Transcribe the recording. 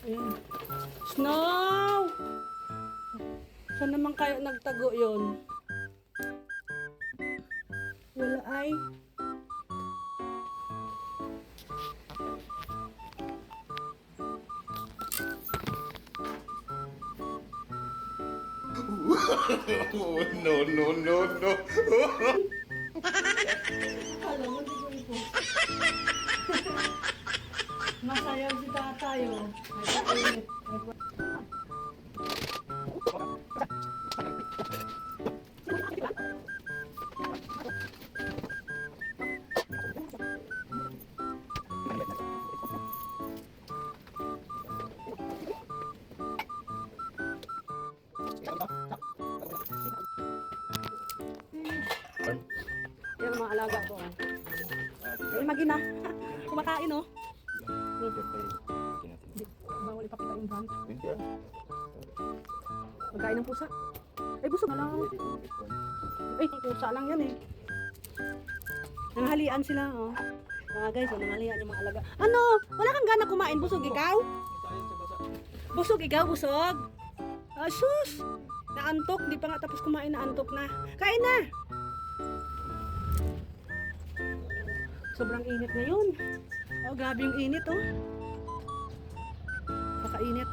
Ayan. Snow! Saan naman kayo nagtago yon? Wala ay. No, no, no, no. Alam mo, di ko ito. Masayaw si tatayo. Ay, kainit. Yan ang mga alaga ko. Ay, magina. Kumakain, oh. Bawal ipakita yung brand. Magkain ng pusa. Ay, busog na lang. Ay, pusa lang yan eh. Nanghalian sila, oh. Guys, oh, nanghalian yung mga alaga. Ano? Wala kang gana kumain. Busog ikaw? Busog ikaw? Busog? Ah, sus! Naantok. Di pa nga tapos kumain, naantok na. Kain na! Sobrang init ngayon. Oh, grabe yung init, oh. Kakainit.